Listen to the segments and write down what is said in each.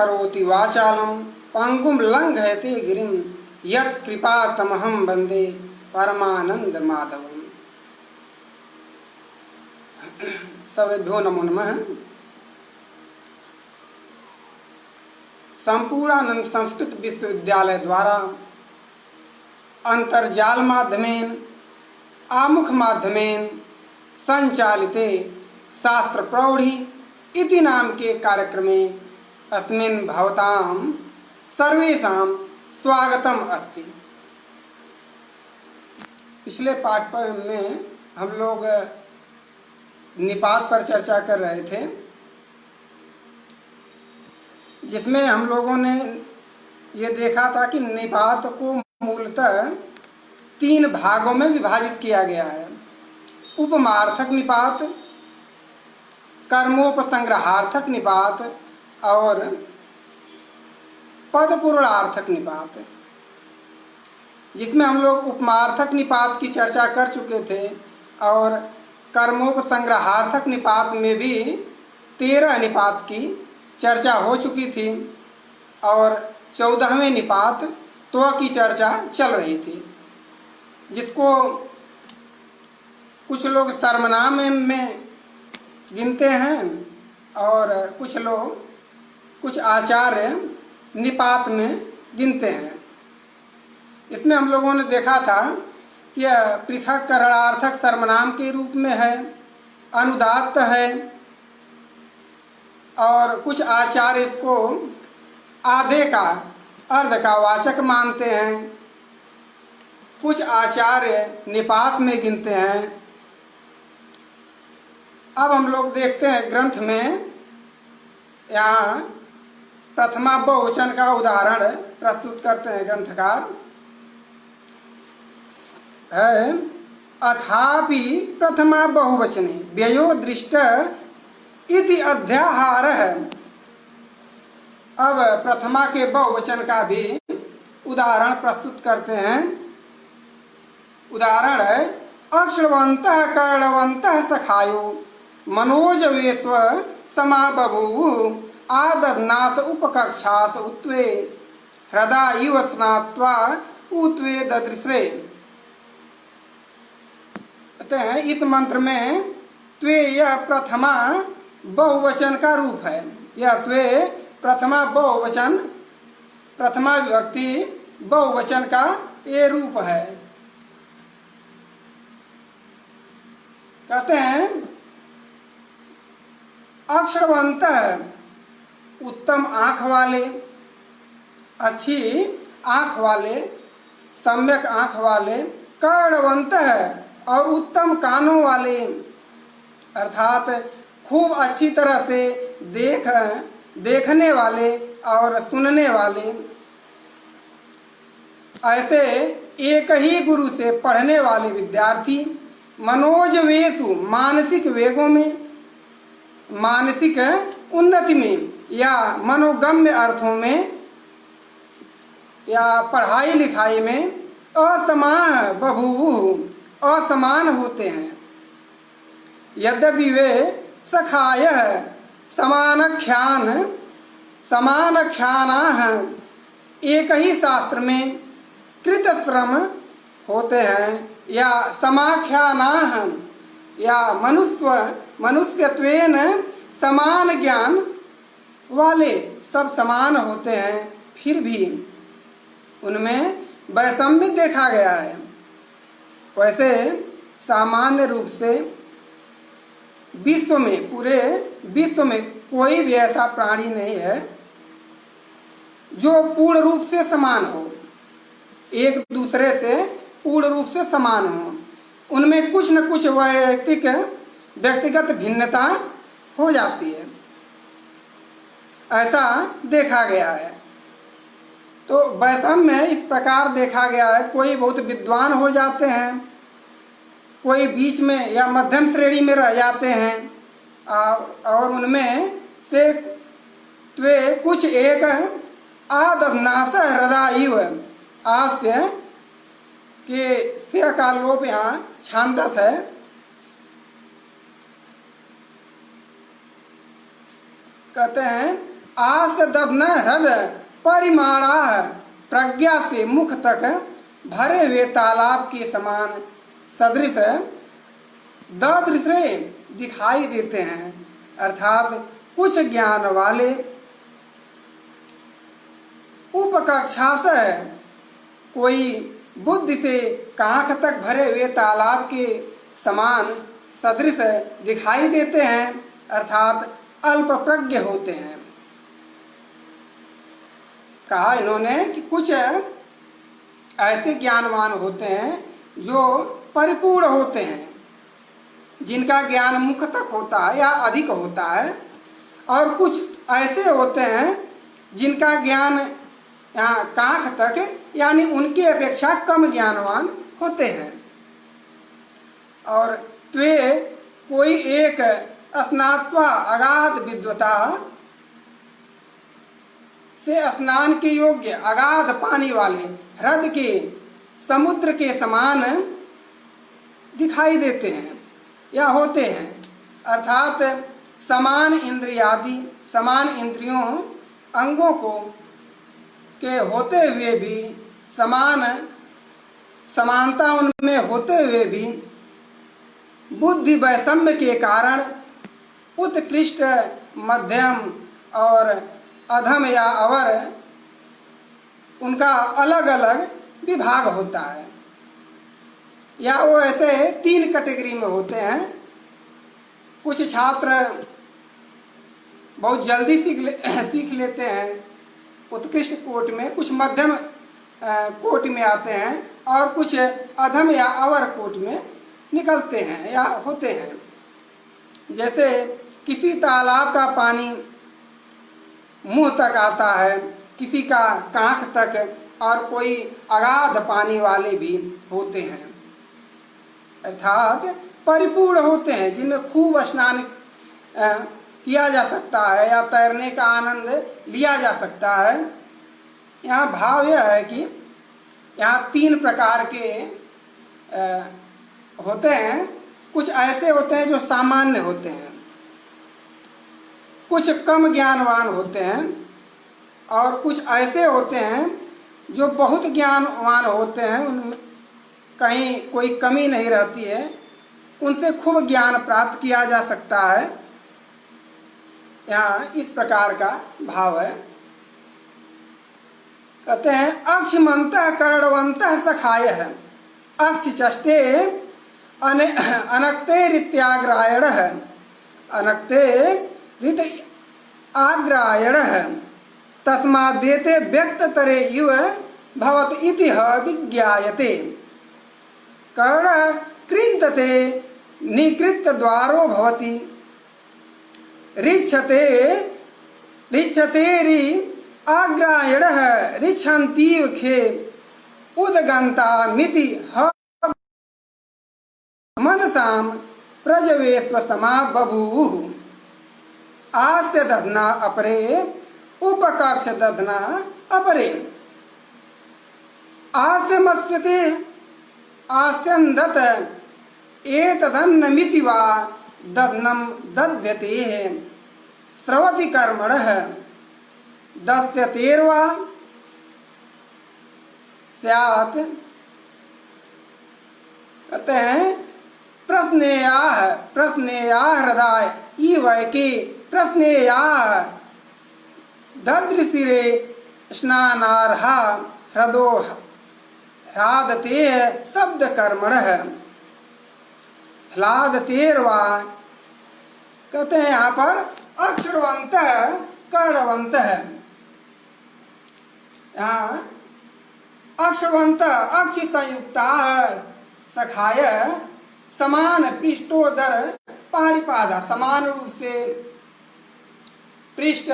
करोति वाचालं पंगुं लंघयते गिरिं यत्कृपातमहं वन्दे परमानंद माधवम्। सर्वेभ्यो नमो नमः। संपूर्णानंद संस्कृत विश्वविद्यालय द्वारा अंतर्जाल माध्यमेन आमुख माध्यमेन संचालिते शास्त्र प्रौढ़ी इति नाम के कार्यक्रमे अस्मिन् भवतां सर्वेषां स्वागतम अस्ति। पिछले पाठ में हम लोग निपात पर चर्चा कर रहे थे, जिसमें हम लोगों ने ये देखा था कि निपात को मूलतः 3 भागों में विभाजित किया गया है। उपमार्थक निपात, कर्मोपसंग्रहार्थक निपात और पदपूर्णार्थक निपात, जिसमें हम लोग उपमार्थक निपात की चर्चा कर चुके थे और कर्मोपसंग्रहार्थक निपात में भी 13 निपात की चर्चा हो चुकी थी और 14वें निपात त्व की चर्चा चल रही थी, जिसको कुछ लोग सर्वनाम में गिनते हैं और कुछ आचार्य निपात में गिनते हैं। इसमें हम लोगों ने देखा था कि पृथक करणार्थक सर्वनाम के रूप में है, अनुदात्त है और कुछ आचार्य इसको आधे का अर्ध का वाचक मानते हैं, कुछ आचार्य निपात में गिनते हैं। अब हम लोग देखते हैं ग्रंथ में, यहाँ प्रथमा बहुवचन का उदाहरण प्रस्तुत करते हैं ग्रंथकार है। अथापि प्रथमा बहुवचने व्ययो दृष्ट इति अध्याहारः। अब प्रथमा के बहुवचन का भी उदाहरण प्रस्तुत करते हैं। उदाहरण है अश्रवन्तः कर्णवन्तः सखायो मनोजवेस्व समा बभूवुः आदध्नास उपकक्षास उत्वे हृदा इव स्नात्वा उत्वे ददृश्रे। कहते हैं इस मंत्र में त्वे यह प्रथमा बहुवचन का रूप है। यह त्वे प्रथमा बहुवचन, प्रथमा विभक्ति बहुवचन का ये रूप है। कहते हैं अक्षरवंत उत्तम आँख वाले, अच्छी आँख वाले, सम्यक आँख वाले, कर्णवंत और उत्तम कानों वाले, अर्थात खूब अच्छी तरह से देखने वाले और सुनने वाले। ऐसे एक ही गुरु से पढ़ने वाले विद्यार्थी मनोजवेशु मानसिक वेगों में, मानसिक उन्नति में या मनोगम्य अर्थों में या पढ़ाई लिखाई में असमान बभूवुः असमान होते हैं। यद्यपि वे सखायः समानख्यानाः एक ही शास्त्र में कृतश्रम होते हैं या समाख्यानाः या मनुष्यत्वेन समान ज्ञान वाले सब समान होते हैं, फिर भी उनमें वैषम्य देखा गया है। वैसे सामान्य रूप से विश्व में, पूरे विश्व में कोई भी ऐसा प्राणी नहीं है जो पूर्ण रूप से समान हो, एक दूसरे से पूर्ण रूप से समान हो। उनमें कुछ न कुछ व्यक्तिगत भिन्नता हो जाती है, ऐसा देखा गया है। तो वैषम्य इस प्रकार देखा गया है, कोई बहुत विद्वान हो जाते हैं, कोई बीच में या मध्यम श्रेणी में रह जाते हैं और उनमें से त्वे कुछ एक आदध्नास हृदयैव आस्य के से का लोप यहाँ छांदस है। कहते हैं आस दधन हृद परिमाणा प्रज्ञा से मुख तक भरे हुए तालाब के समान सदृश ददृश्य दिखाई देते हैं। अर्थात कुछ ज्ञान वाले उपकक्षा से कोई बुद्धि से कांख तक भरे हुए तालाब के समान सदृश दिखाई देते हैं, अर्थात अल्प प्रज्ञ होते हैं। कहा इन्होंने कि कुछ ऐसे ज्ञानवान होते हैं जो परिपूर्ण होते हैं, जिनका ज्ञान मुख तक होता है या अधिक होता है, और कुछ ऐसे होते हैं जिनका ज्ञान यहाँ कांख तक यानी उनकी अपेक्षा कम ज्ञानवान होते हैं। और वे कोई एक स्नात्वा अगाध विद्वता से स्नान के योग्य अगाध पानी वाले हृद के समुद्र के समान दिखाई देते हैं या होते हैं। अर्थात समान इंद्रियादि समान इंद्रियों अंगों को के होते हुए भी समानता उनमें होते हुए भी बुद्धि वैषम्य के कारण उत्कृष्ट मध्यम और अधम या अवर उनका अलग अलग विभाग होता है, या वो ऐसे 3 कैटेगरी में होते हैं। कुछ छात्र बहुत जल्दी सीख लेते हैं उत्कृष्ट कोटि में, कुछ मध्यम कोटि में आते हैं, और कुछ अधम या अवर कोटि में निकलते हैं या होते हैं। जैसे किसी तालाब का पानी मुंह तक आता है, किसी का कांख तक, और कोई अगाध पानी वाले भी होते हैं। अर्थात परिपूर्ण होते हैं, जिनमें खूब स्नान किया जा सकता है या तैरने का आनंद लिया जा सकता है। यहाँ भाव यह है कि यहाँ 3 प्रकार के होते हैं। कुछ ऐसे होते हैं जो सामान्य होते हैं, कुछ कम ज्ञानवान होते हैं, और कुछ ऐसे होते हैं जो बहुत ज्ञानवान होते हैं, उनमें कहीं कोई कमी नहीं रहती है, उनसे खूब ज्ञान प्राप्त किया जा सकता है। यहाँ इस प्रकार का भाव है। कहते हैं अक्षमंतः करणवंतः सखाय है अक्ष चष्टे अनक्ते रीत्याग्रायण है अनक्ते रीत आग्रायण है तस्मादेते व्यक्त तरे युव भवत इति विज्ञायते कर्ण कृन्तते निकृत द्वारो भवति ऋक्षतेरि आग्रायण ऋक्षन्तीव खे उदगंता मिति मनसाम प्रजवेश्वसमा बभूवुः आस्य दधना अपरे उपकक्ष दधना अपरे आस्यमस्यते आस्यन्दत एतदन्नमिति वा दधनं दध्यते स्रवति कर्मणः दस्यतेर्वा स्यात्। कहते हैं प्रश्नेया हृदय इवैके प्रश्नेया ददृशिरे स्नानार्हा हृदो ह्लादते शब्द कर्मणः ह्लादतेर्वा। कहते हैं यहाँ पर अक्षरवंत कर्णवंत है। यहाँ अक्षरवंत अक्षि संयुक्ता सखाय समान पृष्ठोदर पाणिपादा समान रूप से पृष्ठ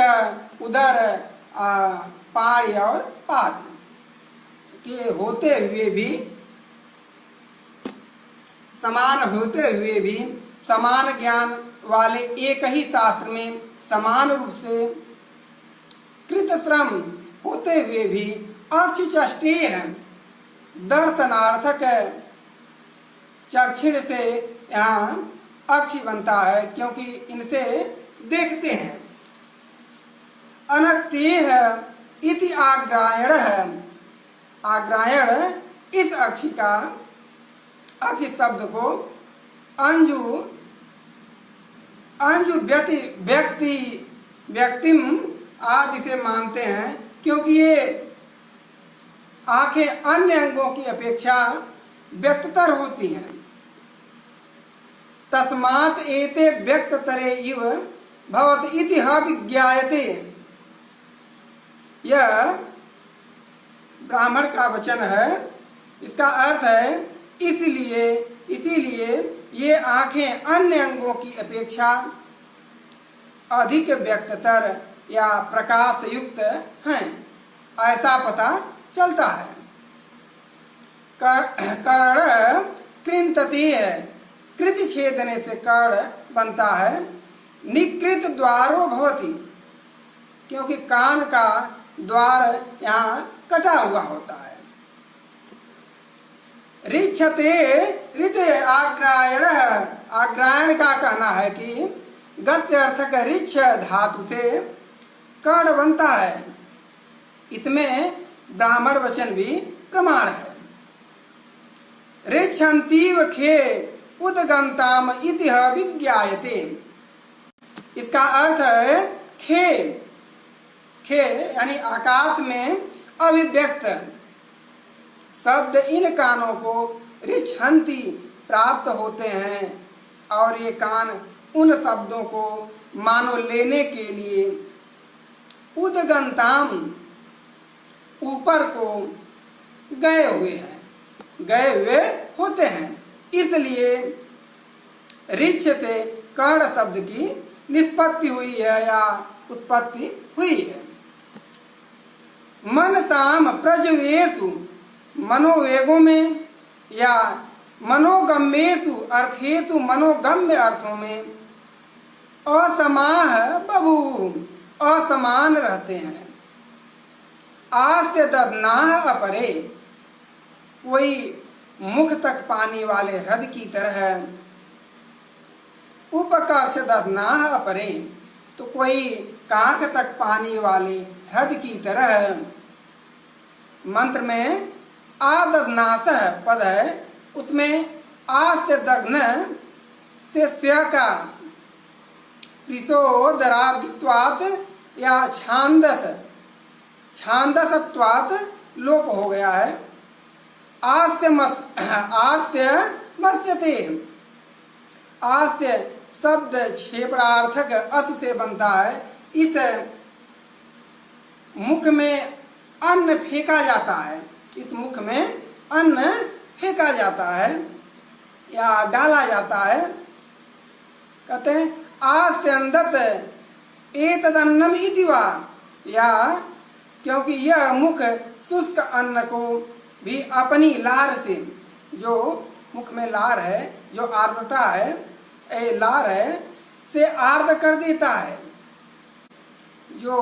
उदर पाड़ी और पाद के होते हुए भी समान ज्ञान वाले एक ही शास्त्र में समान रूप से कृत श्रम होते हुए भी अक्ष चष्टेय दर्शनार्थक चक्षुण से यहाँ अक्षि बनता है, क्योंकि इनसे देखते हैं। अनक्तेह इति आग्रायण है। आग्रायण इस अक्षि का अक्षि शब्द को अंजु अंजु व्यक्तिम आदि से मानते हैं, क्योंकि ये आंखें अन्य अंगों की अपेक्षा व्यक्ततर होती हैं। तस्मात् एते व्यक्ततरे इव भवति इति विज्ञायते। यह ब्राह्मण का वचन है। इसका अर्थ है इसीलिए ये आंखें अन्य अंगों की अपेक्षा अधिक व्यक्ततर या प्रकाश युक्त हैं, ऐसा पता चलता है। कर्ण कृंतति है, कृत छेदने से कर्ण बनता है। निकृत द्वारो भवति, क्योंकि कान का द्वार यहाँ कटा हुआ होता है। ऋक्षते ऋत आग्रायण, आग्रायण का कहना है कि गत्य अर्थक ऋक्ष धातु से कर्ण बनता है। इसमें ब्राह्मण वचन भी प्रमाण है। ऋक्षन्तीव खे उदगंताम इति विज्ञायते। इसका अर्थ है खे, खे यानी आकाश में अभिव्यक्त शब्द इन कानों को ऋक्षन्ति प्राप्त होते हैं, और ये कान उन शब्दों को मानो लेने के लिए उदगंताम ऊपर को गए हुए होते हैं। इसलिए ऋक्ष से कर्ण शब्द की निष्पत्ति हुई है या उत्पत्ति हुई है। मनसाम प्रजवेशु, मनोवेगों में या मनोगम्येषु अर्थेषु, मनोगम्य अर्थों में असमाह बभू, असमान रहते हैं। आस्य ददनाह अपरे, कोई मुख तक पानी वाले हृद की तरह। उपकक्ष ददनाह अपरे, तो कोई कांख तक पानी वाले हृद की तरह। मंत्र में आददनास पद है, उसमें आस्य दग्न से स्य का प्रिसोदरादित्वात् या छांदसत्वात् लोप हो गया है। आस्य मस्यते, आस्य शब्द क्षेपणार्थक अस से बनता है। इस मुख में अन्न फेंका जाता है, इस मुख में अन्न फेंका जाता है या डाला जाता है। कहते हैं आस्यंदत एतदन्नम इति वा, या क्योंकि यह मुख शुष्क अन्न को भी अपनी लार से, जो मुख में लार है, जो आर्द्रता है, लार है से आर्द्र कर देता है। जो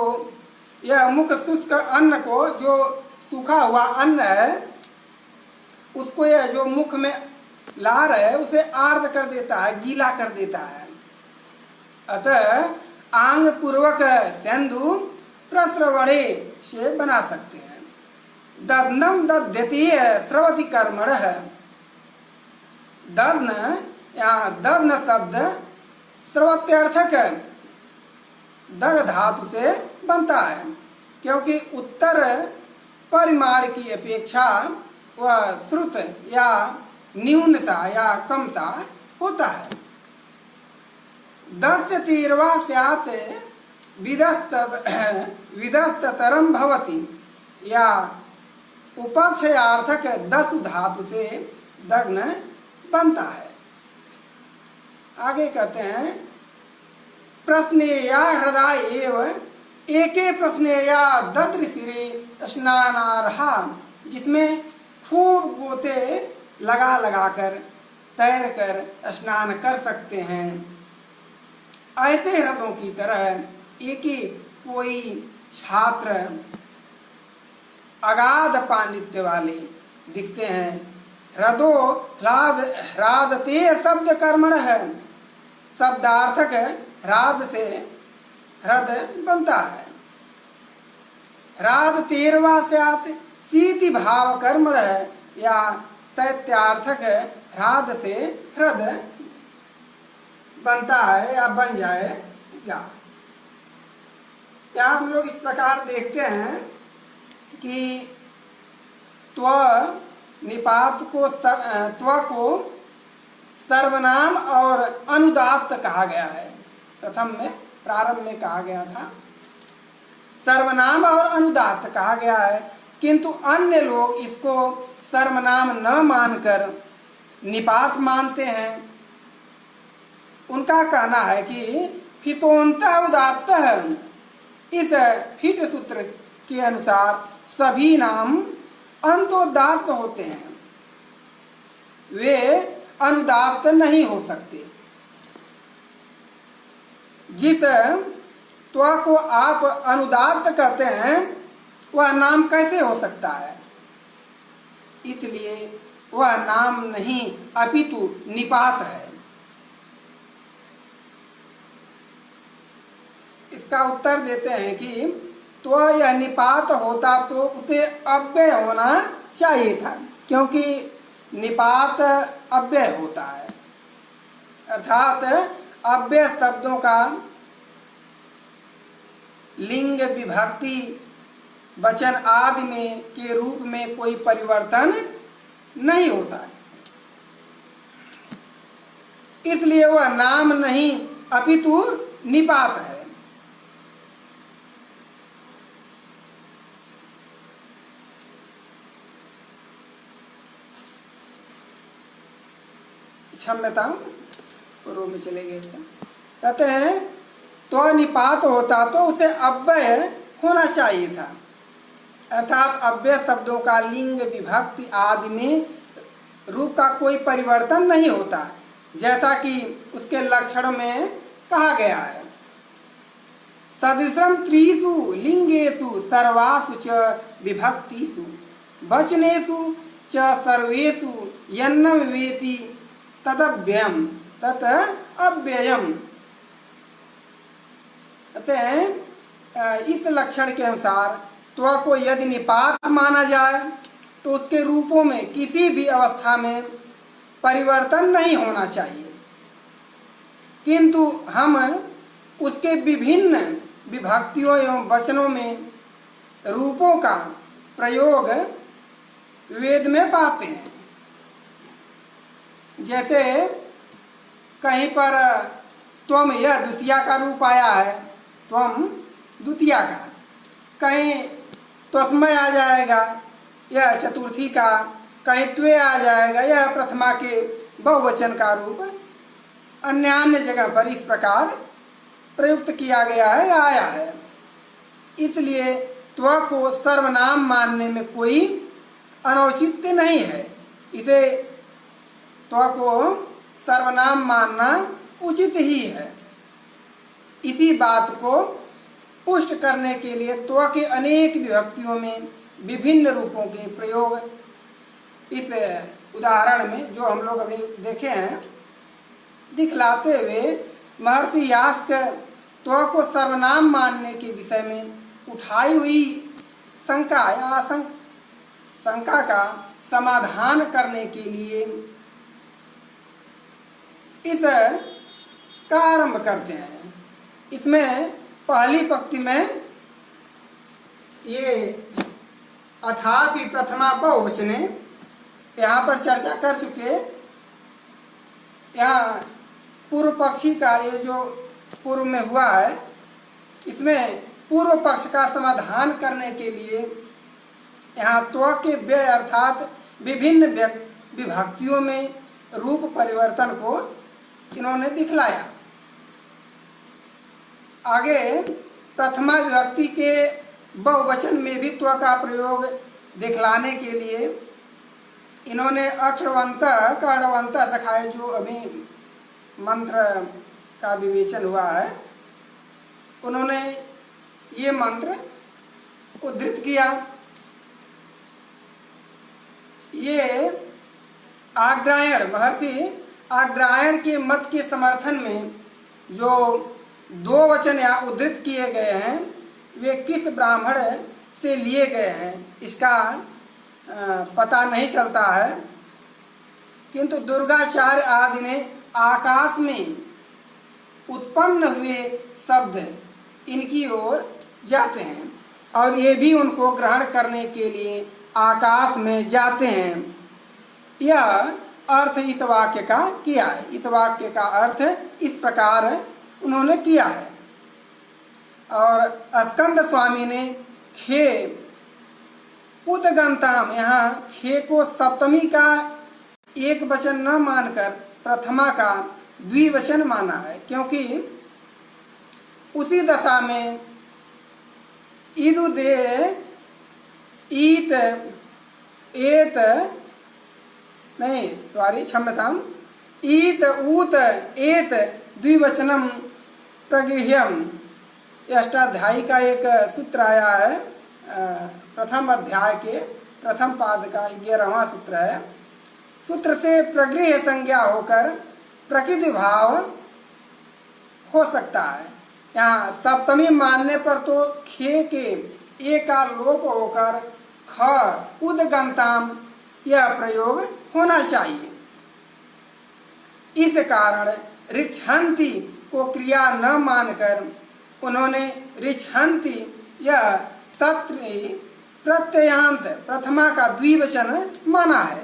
यह मुख शुष्क अन्न को, जो सूखा हुआ अन्न है, उसको यह जो मुख में लार है उसे आर्द्र कर देता है, गीला कर देता है। अतः आंग पूर्वक सेंधु प्रस्रवणे से बना सकते हैं। ददनम दध्यति स्रवति कर्मण है। ददन या ददन शब्द स्रवत्यर्थक दग धातु से बनता है, क्योंकि उत्तर परिमाण की अपेक्षा वह श्रुत या न्यून सा या कम सा होता है। दस्यतीर्वा स्यात् विदस्ततरम भवति, या उपक्षयार्थक दस धातु से दग्न बनता है। आगे कहते हैं प्रश्नेया हृदय एव एके प्रश्नेया दद्रिशिरे स्नानार्हा, जिसमें खूब गोते लगा लगा कर तैर कर स्नान कर सकते हैं। ऐसे हृदयों की तरह एक ही कोई छात्र अगाध पांडित्य वाले दिखते हैं। हृदो ह्रादते शब्द कर्मण है, शब्दार्थक ह्राद से हृद बनता है। ह्राद तेरवा स्यात् सीति भाव कर्म रह या शैत्यार्थक ह्राद से ह्रद बनता है या बन जाएगा। या हम लोग इस प्रकार देखते हैं कि त्व निपात को त्व को सर्वनाम और अनुदात्त कहा गया है। प्रथम में प्रारंभ में कहा गया था सर्वनाम और अनुदात्त कहा गया है, किंतु अन्य लोग इसको सर्वनाम न मानकर निपात मानते हैं। उनका कहना है कि फिसोंता उदात्त है। इस फिट सूत्र के अनुसार सभी नाम अंतोदात्त होते हैं, वे अनुदात्त नहीं हो सकते। जिस त्व को आप अनुदात्त कहते हैं वह नाम कैसे हो सकता है? इसलिए वह नाम नहीं अपितु निपात है। इसका उत्तर देते हैं कि तो यह निपात होता तो उसे अव्यय होना चाहिए था, क्योंकि निपात अव्यय होता है, अर्थात अव्यय शब्दों का लिंग विभक्ति वचन आदि में के रूप में कोई परिवर्तन नहीं होता है, इसलिए वह नाम नहीं अपितु निपात है। क्षम्यता पूर्व में चले गए थे। कहते हैं तो निपात होता तो उसे अव्यय होना चाहिए था, अर्थात अव्यय शब्दों का लिंग विभक्ति आदि में रूप का कोई परिवर्तन नहीं होता, जैसा कि उसके लक्षण में कहा गया है। सदृशम त्रिषु लिंगेषु सर्वासु च विभक्तिषु वचनेषु च सर्वेषु यन्नम वेति तदव्ययम तत अव्ययम। कहते हैं इस लक्षण के अनुसार त्व को यदि निपात माना जाए तो उसके रूपों में किसी भी अवस्था में परिवर्तन नहीं होना चाहिए, किंतु हम उसके विभिन्न विभक्तियों एवं वचनों में रूपों का प्रयोग वेद में पाते हैं। जैसे कहीं पर त्वम यह द्वितीया का रूप आया है, त्वम द्वितीया का, कहीं त्वस्मय आ जाएगा यह चतुर्थी का, कहीं त्वे आ जाएगा यह प्रथमा के बहुवचन का रूप, अन्य जगह पर इस प्रकार प्रयुक्त किया गया है या आया है। इसलिए त्व को सर्वनाम मानने में कोई अनौचित्य नहीं है, इसे त्व को सर्वनाम मानना उचित ही है। इसी बात को पुष्ट करने के लिए त्व के अनेक विभक्तियों में विभिन्न रूपों के प्रयोग इस उदाहरण में जो हम लोग अभी देखे हैं दिखलाते हुए महर्षि यास्क त्व को सर्वनाम मानने के विषय में उठाई हुई शंका या शंका का समाधान करने के लिए इस का आरंभ करते हैं। इसमें पहली पंक्ति में ये अथापि प्रथमा बहुवचने यहाँ पर चर्चा कर चुके। यहाँ पूर्व पक्षी का ये जो पूर्व में हुआ है, इसमें पूर्व पक्ष का समाधान करने के लिए यहाँ त्व के व्यय अर्थात विभिन्न विभक्तियों में रूप परिवर्तन को इन्होंने दिखलाया। आगे प्रथमा विभक्ति के बहुवचन में भी त्व का प्रयोग दिखलाने के लिए इन्होंने अक्षरवंत कर्णवंत सखाए जो अभी मंत्र का विवेचन हुआ है, उन्होंने ये मंत्र उद्धृत किया। ये आग्रायण महर्षि आग्रायण के मत के समर्थन में जो दो वचन यहाँ उद्धृत किए गए हैं वे किस ब्राह्मण से लिए गए हैं इसका पता नहीं चलता है, किंतु दुर्गाचार्य आदि ने आकाश में उत्पन्न हुए शब्द इनकी ओर जाते हैं और ये भी उनको ग्रहण करने के लिए आकाश में जाते हैं। यह अर्थ इस वाक्य का किया है। इस वाक्य का अर्थ इस प्रकार उन्होंने किया है। और स्कंद स्वामी ने खे उदगंताम, यहाँ खे को सप्तमी का एक वचन न मानकर प्रथमा का द्विवचन माना है, क्योंकि उसी दशा में इदुदे ईत एत नहीं सॉरी क्षम्यताम ईत ऊत एत द्विवचनम प्रगृह्यम, अष्टाध्यायी का एक सूत्र आया है, प्रथम अध्याय के प्रथम पाद का 11वां सूत्र है। सूत्र से प्रगृह्य संज्ञा होकर प्रकृति भाव हो सकता है। यहाँ सप्तमी मानने पर तो खे के ए का लोप होकर ख उदगंताम यह प्रयोग होना चाहिए। इस कारण ऋक्षन्ति को क्रिया न मानकर उन्होंने ऋक्षन्ति यह सत्री प्रत्ययांत प्रथमा का द्विवचन माना है।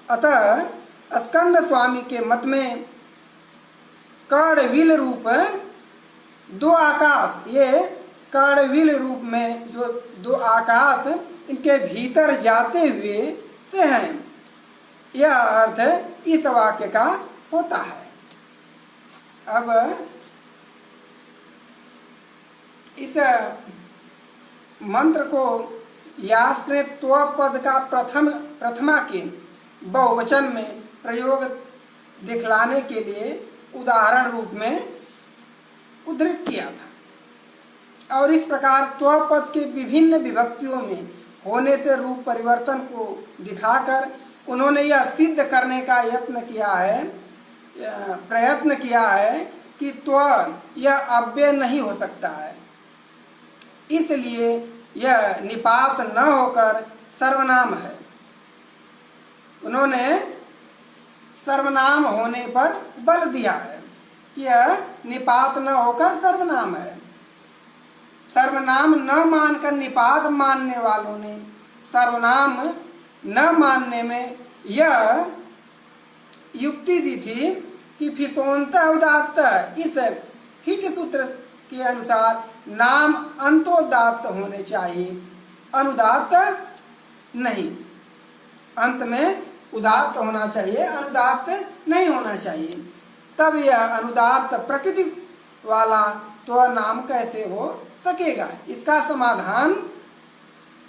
अतः स्कंद स्वामी के मत में कर्णविल रूप दो आकाश, ये कर्णविल रूप में जो दो आकाश इनके भीतर जाते हुए से हैं, यह अर्थ इस वाक्य का होता है। अब इस मंत्र को यास्क ने त्व पद का प्रथमा के बहुवचन में प्रयोग दिखलाने के लिए उदाहरण रूप में उद्धृत किया था। और इस प्रकार त्व पद के विभिन्न विभक्तियों में होने से रूप परिवर्तन को दिखाकर उन्होंने यह सिद्ध करने का प्रयत्न किया है कि त्व यह अव्यय नहीं हो सकता है, इसलिए यह निपात न होकर सर्वनाम है। उन्होंने सर्वनाम होने पर बल दिया है कि यह निपात न होकर सर्वनाम है। सर्वनाम न मानकर निपात मानने वालों ने सर्वनाम न मानने में यह युक्ति दी थी कि फिसोनता उदात्त, इस हिट सूत्र के अनुसार नाम अंतोदात्त होने चाहिए, अनुदात्त नहीं। अंत में उदात्त होना चाहिए, अनुदात्त नहीं होना चाहिए। तब यह अनुदात्त प्रकृति वाला तो नाम कैसे हो सकेगा? इसका समाधान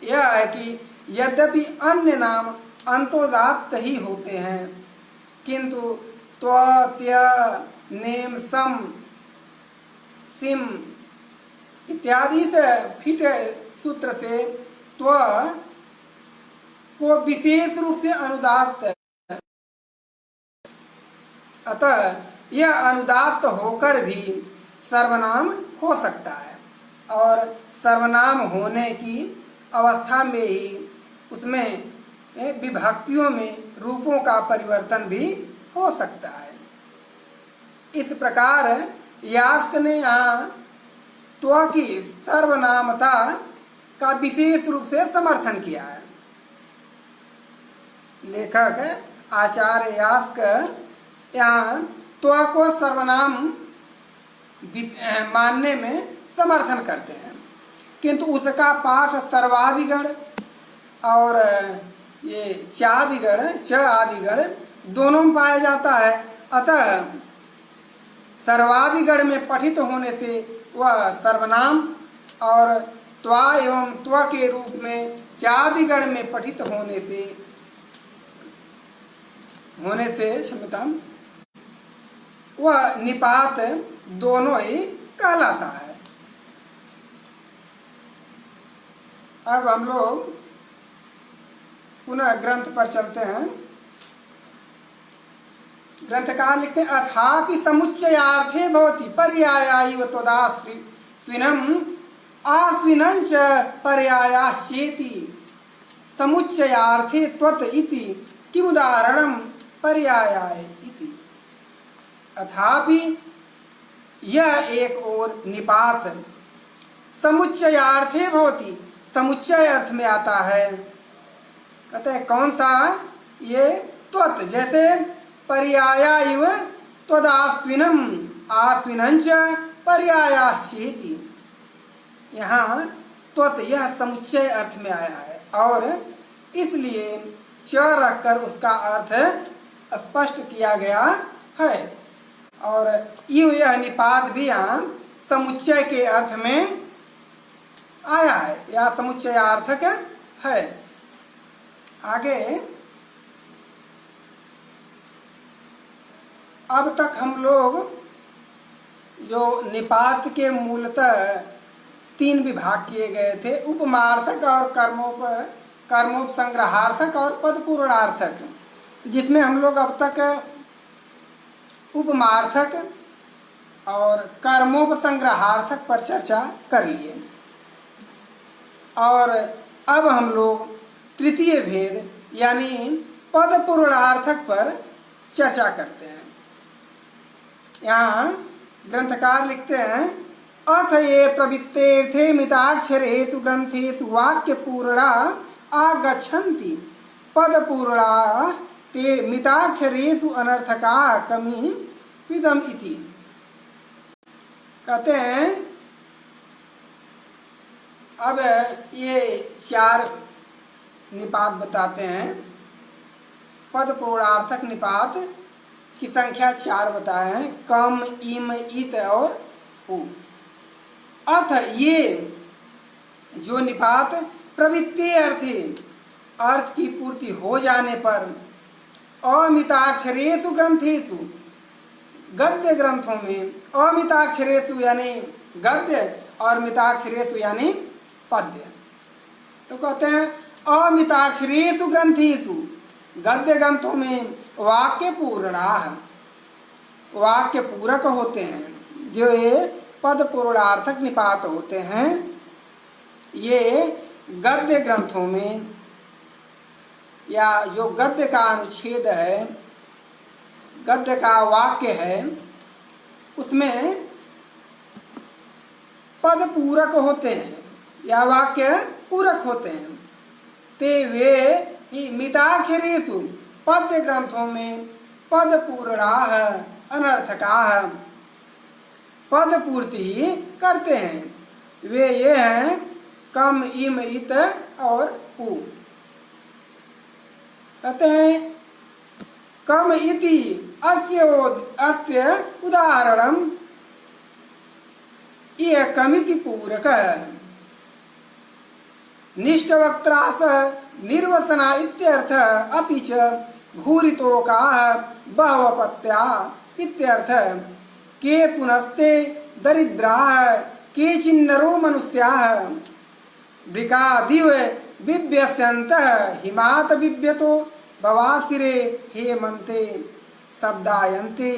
यह है कि यद्यपि अन्य नाम अंतोदात्त ही होते हैं, किंतु त्व त्य नेम सम सिम इत्यादि से फिट सूत्र से त्व को विशेष रूप से अनुदात्त, अतः यह अनुदात्त होकर भी सर्वनाम हो सकता है। और सर्वनाम होने की अवस्था में ही उसमें विभक्तियों में रूपों का परिवर्तन भी हो सकता है। इस प्रकार यास्क ने यहाँ त्व की सर्वनामता का विशेष रूप से समर्थन किया है। लेखक आचार्य यास्क यहाँ त्व को सर्वनाम मानने में समर्थन करते हैं, किंतु उसका पाठ सर्वादिगण और ये चादिगण च आदिगण दोनों में पाया जाता है। अतः सर्वादिगण में पठित होने से वह सर्वनाम और त्वा एवं त्व के रूप में चादिगण में पठित होने से क्षमता वह निपात दोनों ही कहलाता है। अब हम लोग पुनः ग्रंथ पर चलते हैं। ग्रंथकार लिखते हैं अथापि समुच्चयार्थे भवति पर्यायैव त्वदा स्विनम आस्विनञ्च पर्यायाश्चेति समुच्चयार्थे त्वत् इति किमुदाहरणं पर्यायाय इति। अथापि यह एक और निपात समुच्चयार्थे भवति, समुच्चय अर्थ में आता है। कहते हैं कौन सा? ये त्वत्, जैसे पर्याया इव त्वदास्विनम आस्विनञ्च पर्यायाश्चेति। यहाँ त्वत् यह समुच्चय अर्थ में आया है और इसलिए च रखकर उसका अर्थ स्पष्ट किया गया है। और इव यह निपात भी यहाँ समुच्चय के अर्थ में आया है या समुच्चयार्थक है। आगे अब तक हम लोग जो निपात के मूलतः 3 विभाग किए गए थे, उपमार्थक और कर्मोपसंग्रहार्थक और पदपूर्णार्थक, जिसमें हम लोग अब तक उपमार्थक और कर्मोपसंग्रहार्थक पर चर्चा कर लिए। और अब हम लोग तृतीय भेद यानी पदपूर्णार्थक पर चर्चा करते हैं। यहाँ ग्रंथकार लिखते हैं, अथ ये प्रवृत्तेर्थे मिताक्षरेषु ग्रंथेषु वाक्यपूर्णा आगच्छन्ति पदपूर्णा ते मिताक्षरेषु अनर्थका कमी विदम इति। कहते हैं अब ये 4 निपात बताते हैं। पदपूर्णार्थक निपात की संख्या 4 बताए हैं, कम, इम, इत और उ। अथ ये जो निपात प्रवृत्ति अर्थ की पूर्ति हो जाने पर अमिताक्षरेषु ग्रंथेषु गद्य ग्रंथों में, अमिताक्षरेषु यानी गद्य और मिताक्षरेषु यानी पद्य। तो कहते हैं अमिताक्षरेषु ग्रंथेषु गद्य ग्रंथों में वाक्य पूर्णा, वाक्य पूरक होते हैं। जो ये पद पूर्णार्थक निपात होते हैं, ये गद्य ग्रंथों में या जो गद्य का अनुच्छेद है, गद्य का वाक्य है, उसमें पद पूरक होते हैं या वाक्य पूरक होते हैं। ते वे मिताक्षरेषु पद्य ग्रंथों में पद पूर्णाः अनर्थकाः पद पूर्ति करते हैं। वे ये हैं कम, इम, इत और उ। कहते हैं कम इति अस्य उदाहरणम, यह कमिति पूरक निष्ठवक्त्रास निर्वसना इत्यर्थ अपि च भूरितोकाः बहवपत्या इत्यर्थ के पुनस्ते दरिद्राः केचिन्नरो मनुष्याः वृकादिव बिभ्यस्यन्तः हिमात बिभ्यतो भवासिरे हेमन्ते शब्दायन्ते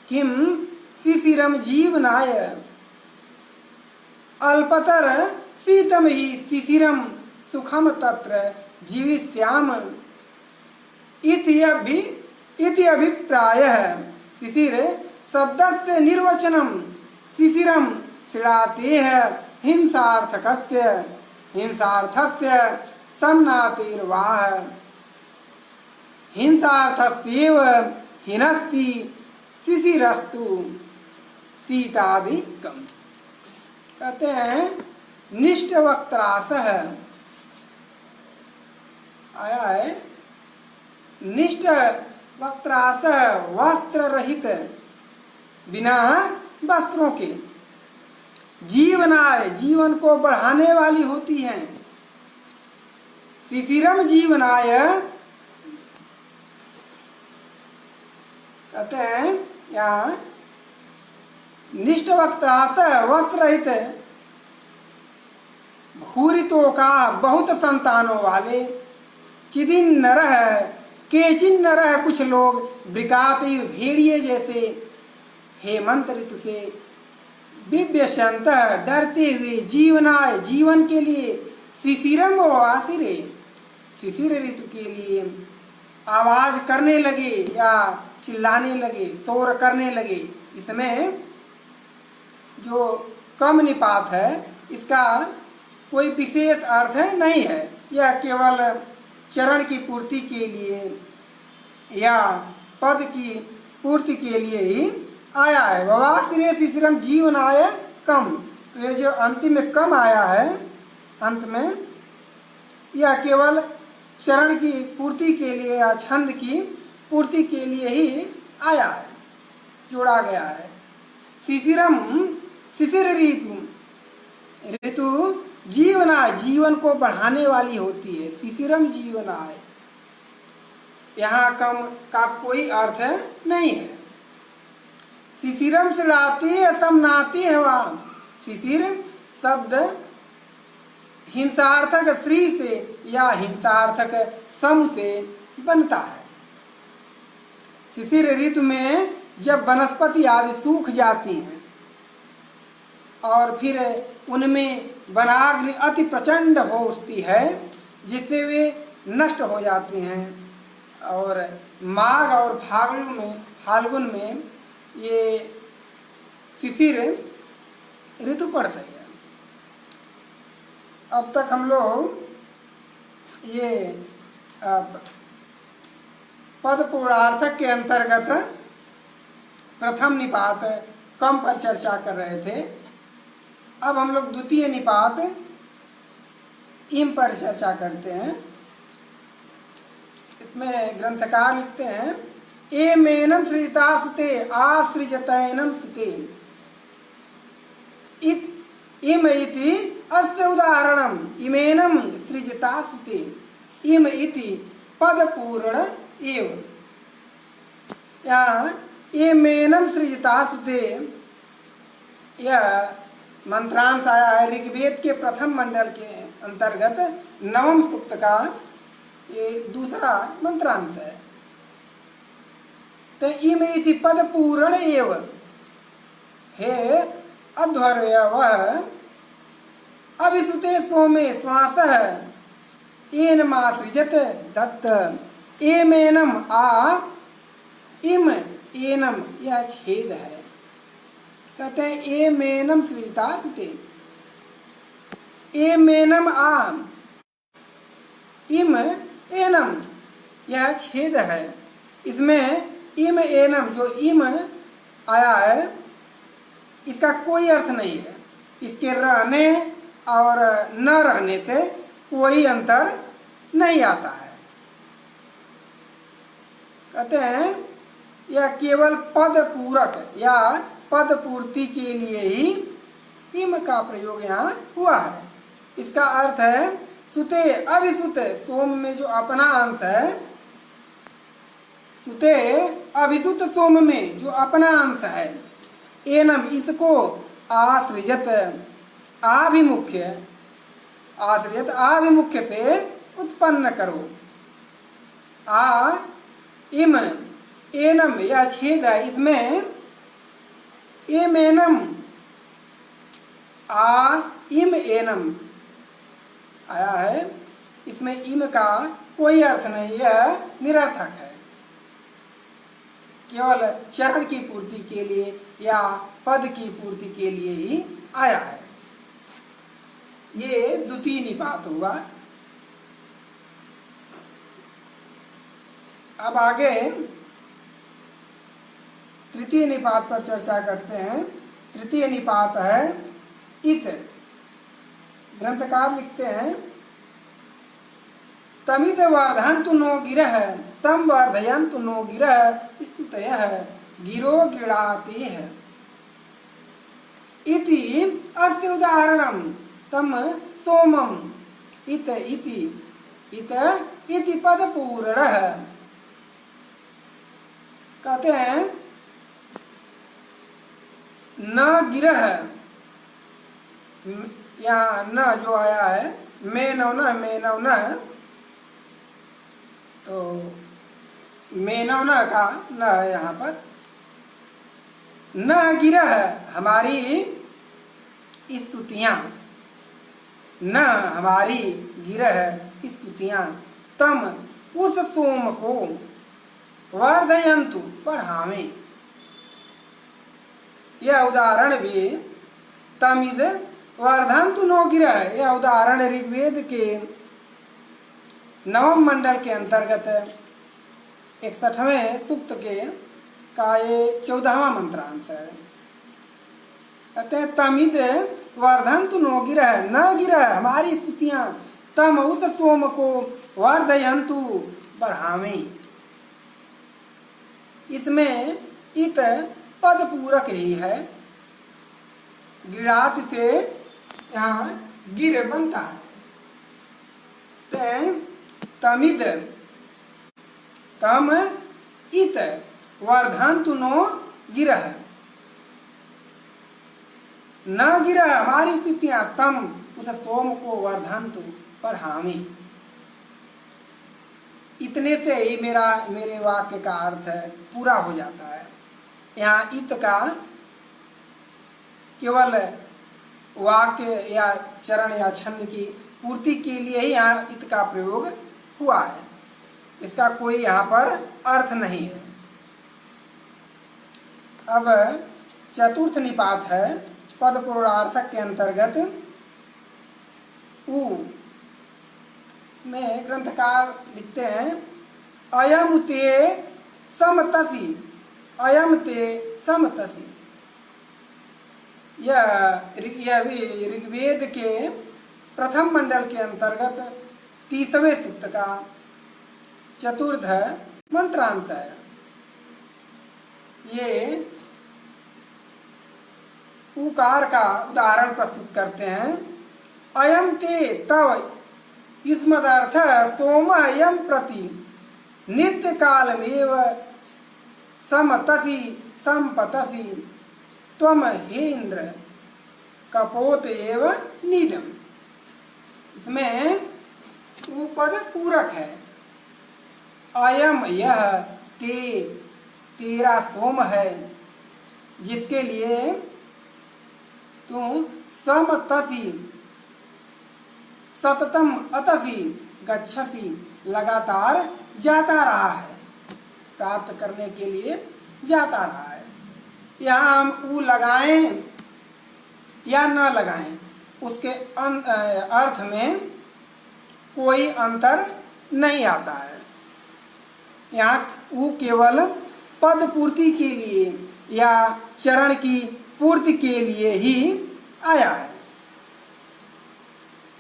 किं शिशिरं जीवनाय अल्पतर शीतम ही शिशिरम सुखम तत्र जीविष्याम इति अभिप्रायः। शिशिर शब्दस्य निर्वचनम शिशिरम श्रीणातेः हिंसार्थकस्य हिंसार्थस्य सम्नातिर्वाह हिंसार्थस्येव हिनस्ति शिशिरस्तु शीतादिकम्। कहते हैं निष्ठवक्त्रास आया है। निष्ठ वक्त्रास वस्त्र रहित, बिना वस्त्रों के, जीवनाय जीवन को बढ़ाने वाली होती हैं। शिशिरम जीवनाय कहते हैं यहाँ निष्ठवक्त्रास वस्त्र रहित, भूरितों का बहुत संतानों वाले, चिदिन नरह केचिन नरह कुछ लोग, वृकाति भेड़िए जैसे, हेमंत ऋतु से बिभ्यसंत डरते हुए, जीवनाय जीवन के लिए, शिशिरम वासिरे शिशिर ऋतु के लिए आवाज करने लगे या चिल्लाने लगे, शोर करने लगे। इसमें जो कम निपात है इसका कोई विशेष अर्थ नहीं है, यह केवल चरण की पूर्ति के लिए या पद की पूर्ति के लिए ही आया है। ववासिरे शिशिरम जीवनाय कम, ये जो अंतिम में कम आया है अंत में, यह केवल चरण की पूर्ति के लिए या छंद की पूर्ति के लिए ही आया है, जोड़ा गया है। शिशिरम शिशिर ऋतु जीवनाय जीवन को बढ़ाने वाली होती है। शिशिरम जीवनाय, यहाँ कम का कोई अर्थ नहीं है। शिशिरम से राती समनाती हवा, शिशिर शब्द हिंसार्थक श्री से या हिंसार्थक सम से बनता है। शिशिर ऋतु में जब वनस्पति आदि सूख जाती हैं और फिर उनमें वनाग्नि अति प्रचंड हो उठती है, जिससे वे नष्ट हो जाती हैं, और माघ और फाल्गुन में ये शिशिर ऋतु पड़ता है। अब तक हम लोग ये पद पूर्णार्थक के अंतर्गत प्रथम निपात कम पर चर्चा कर रहे थे। अब हम लोग द्वितीय निपात इम पर चर्चा करते हैं। इसमें ग्रंथकार लिखते हैं, एमेनम सृजिता सुते आसृजतैनम सुते इम इति अस्य उदाहरणम इमेनम सृजिता सुते। इम इति पद पूर्ण एव, यहाँ एमेनम सृजिता सुते यह मंत्रांश आया है ऋग्वेद के प्रथम मंडल के अंतर्गत नवम सूक्त का ये दूसरा मंत्रांश है। तो इम इति पद पूर्ण एव, हे अध्वर्य वह अभिसुते सोमे श्वासः एन मासृजत दत्त। एमेनम आ इम एनम, यह छेद है। कहते हैं एमेनम सृजिता सुते, एमेनम आ इम एनम, यह छेद है। इसमें इम एनम जो इम आया है इसका कोई अर्थ नहीं है। इसके रहने और न रहने से कोई अंतर नहीं आता है। कहते हैं यह केवल पद पूरक या पद पूर्ति के लिए ही इम का प्रयोग यहाँ हुआ है। इसका अर्थ है सुते अभिसुत, सोम में जो अपना अंश है, सुते अभिसुत सोम में जो अपना अंश है, एनम इसको आश्रियत आभिमुख्य, आश्रियत आभिमुख्य से उत्पन्न करो। आ इम एनम, यह छेद है, इसमें एम एनम आ इम एनम आया है। इसमें इम का कोई अर्थ नहीं, यह निरर्थक है, केवल चरण की पूर्ति के लिए या पद की पूर्ति के लिए ही आया है। ये द्वितीय निपात हुआ। अब आगे तृतीय निपात पर चर्चा करते हैं। तृतीय निपात है इत। ग्रंथकार लिखते हैं, तमिद वर्धन्तु नो गिरः तम वर्धयन्तु नो गिरः स्तुतयः गिरो गृणातेः इति अस्य उदाहरणं तम सोमम इत इति इत इति पद पूर्णः। कहते हैं न गिरह, यहाँ न जो आया है मैं नवना मैं नवना, तो मैं नवना का न है यहाँ पर। न गिरह, हमारी स्तुतियाँ, न हमारी गिरह स्तुतियाँ, तम उस सोम को वर्धयंतु बढ़ावें। यह उदाहरण भी तमिद वर्धंतु नो गिरह, यह उदाहरण ऋग्वेद के 9वें मंडल के अंतर्गत 61वें सूक्त का ये 14वां मंत्रांश है। कहते हैं तमिद वर्धंतु नो गिरह, न गिरह हमारी स्तुतियां, तम उस सोम को वर्धयंतु बढ़ावें। इसमें इत पद पूरक ही है, गिरात से यहाँ गिर बनता है। तमिद तम इत वर्धंतु नो गिरह, न गिरह हमारी स्तुतियां, तम उस सोम को वर्धंतु बढ़ावें। इतने से ही मेरे वाक्य का अर्थ पूरा हो जाता है। यहाँ इत का केवल वाक्य या चरण या छंद की पूर्ति के लिए ही यहाँ इत का प्रयोग हुआ है, इसका कोई यहाँ पर अर्थ नहीं है। अब चतुर्थ निपात है पद पूर्णार्थक के अंतर्गत उ में ग्रंथकार लिखते हैं अयम ते समतसी, अयम ते समतसी। यह भी ऋग्वेद के प्रथम मंडल के अंतर्गत 30वें सूक्त का चतुर्थ मंत्रांश है। ये उकार का उदाहरण प्रस्तुत करते हैं। अयम ते तव युष्मदर्थ सोम अयम प्रति नित्य कालमेव समतसी संपतसी त्वम हेन्द्र कपोत एव नीडम। इसमें उपद पूरक है। अयम यह तेरा सोम है जिसके लिए तू समतसी सततम अतसी गच्छसी लगातार जाता रहा है, प्राप्त करने के लिए जाता रहा है। यहाँ हम ऊ लगाएं या न लगाएं उसके अर्थ में कोई अंतर नहीं आता है। यहाँ ऊ केवल पद पूर्ति के लिए या चरण की पूर्ति के लिए ही आया है।